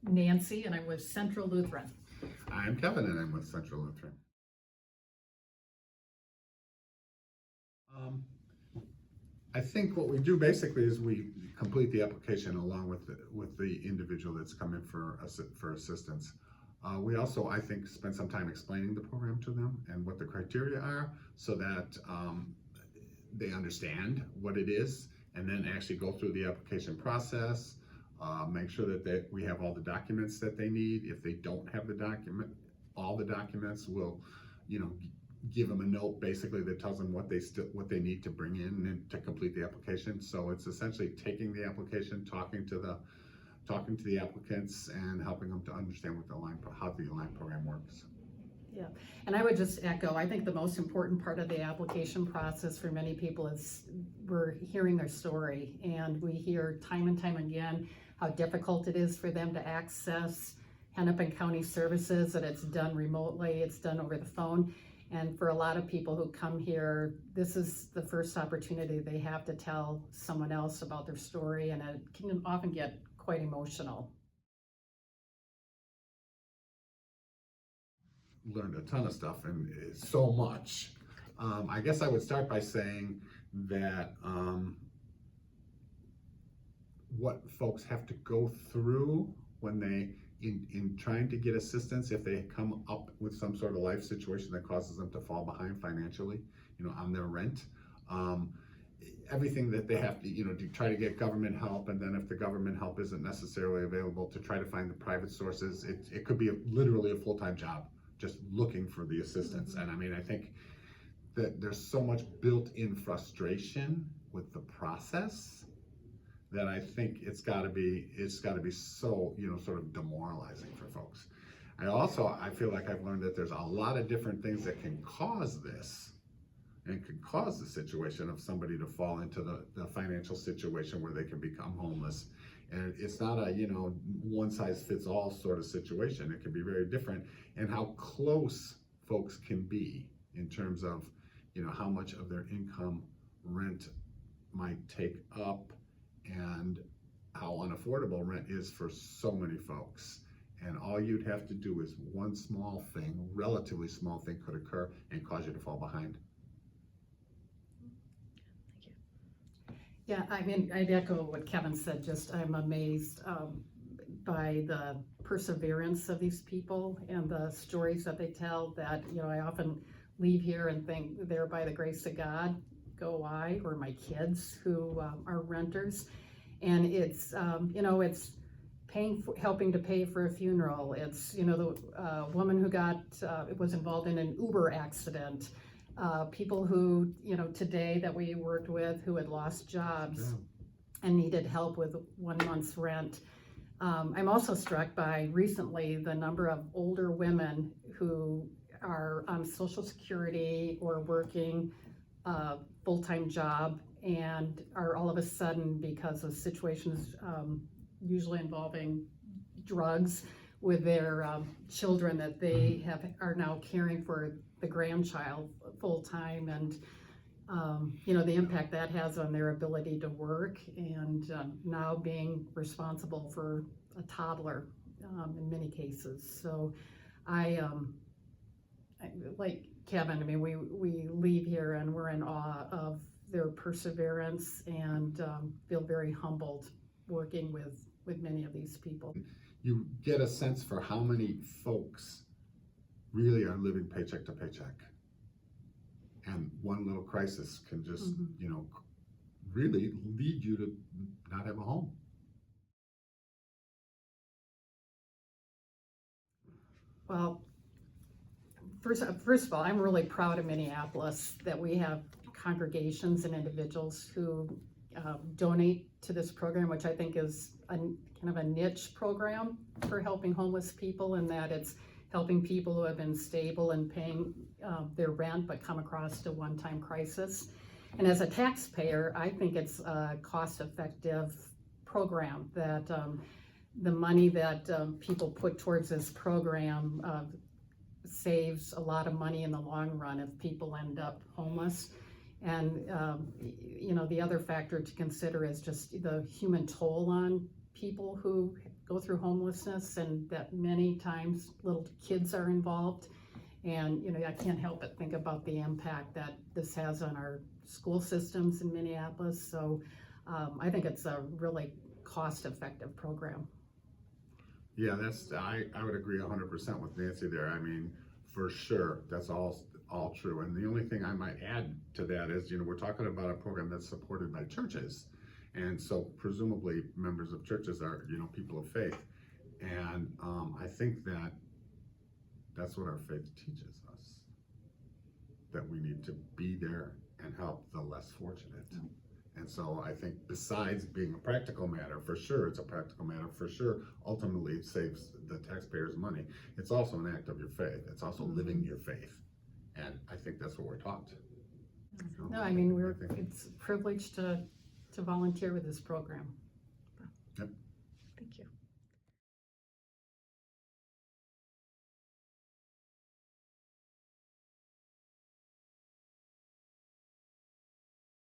Nancy, and I'm with Central Lutheran. I'm Kevin, and I'm with Central Lutheran. I think what we do basically is we complete the application along with the individual that's come in for assistance. We also, I think, spend some time explaining the program to them and what the criteria are, so that they understand what it is, and then actually go through the application process. Make sure that we have all the documents that they need. If they don't have all the documents, we'll, give them a note basically that tells them what they need to bring in and to complete the application. So it's essentially taking the application, talking to the applicants, and helping them to understand how the Align program works. Yeah, and I would just echo, I think the most important part of the application process for many people is we're hearing their story, and we hear time and time again how difficult it is for them to access Hennepin County services, that it's done remotely, it's done over the phone. And for a lot of people who come here, this is the first opportunity they have to tell someone else about their story, and it can often get quite emotional. Learned a ton of stuff, and so much. I guess I would start by saying that what folks have to go through when they in trying to get assistance, if they come up with some sort of life situation that causes them to fall behind financially, on their rent. Everything that they have to try to get government help, and then if the government help isn't necessarily available, to try to find the private sources. It could be literally a full-time job just looking for the assistance. And I mean, I think that there's so much built-in frustration with the process that I think it's got to be so sort of demoralizing for folks. I feel like I've learned that there's a lot of different things that can cause this, and can cause the situation of somebody to fall into the financial situation where they can become homeless. And it's not a one size fits all sort of situation. It can be very different, and how close folks can be in terms of how much of their income rent might take up, and how unaffordable rent is for so many folks. And all you'd have to do is one small thing, relatively small thing, could occur and cause you to fall behind. Thank you. Yeah, I mean, I'd echo what Kevin said. Just I'm amazed by the perseverance of these people and the stories that they tell, that I often leave here and think, there by the grace of God go I, or my kids who are renters. And it's it's helping to pay for a funeral. It's the woman who was involved in an Uber accident, people who today that we worked with who had lost jobs and needed help with 1 month's rent. I'm also struck by recently the number of older women who are on Social Security or working full-time job, and are all of a sudden, because of situations usually involving drugs with their children, that they are now caring for the grandchild full-time, and the impact that has on their ability to work, and now being responsible for a toddler in many cases. So I like Kevin, I mean, we leave here and we're in awe of their perseverance, and feel very humbled working with many of these people. You get a sense for how many folks really are living paycheck to paycheck, and one little crisis can just really lead you to not have a home. Well, first of all, I'm really proud of Minneapolis that we have congregations and individuals who donate to this program, which I think is kind of a niche program for helping homeless people, in that it's helping people who have been stable and paying their rent but come across a one-time crisis. And as a taxpayer, I think it's a cost-effective program, that the money that people put towards this program saves a lot of money in the long run if people end up homeless. And the other factor to consider is just the human toll on people who go through homelessness, and that many times little kids are involved. And, you know, I can't help but think about the impact that this has on our school systems in Minneapolis. So I think it's a really cost-effective program. Yeah, I would agree 100% with Nancy there. I mean, for sure, that's all true. And the only thing I might add to that is, you know, we're talking about a program that's supported by churches. And so presumably members of churches are, you know, people of faith. And I think that's what our faith teaches us, that we need to be there and help the less fortunate. And so I think besides being a practical matter, for sure it's a practical matter, for sure ultimately it saves the taxpayers money. It's also an act of your faith. It's also living your faith. And I think that's what we're taught. No, I mean, it's a privilege to volunteer with this program.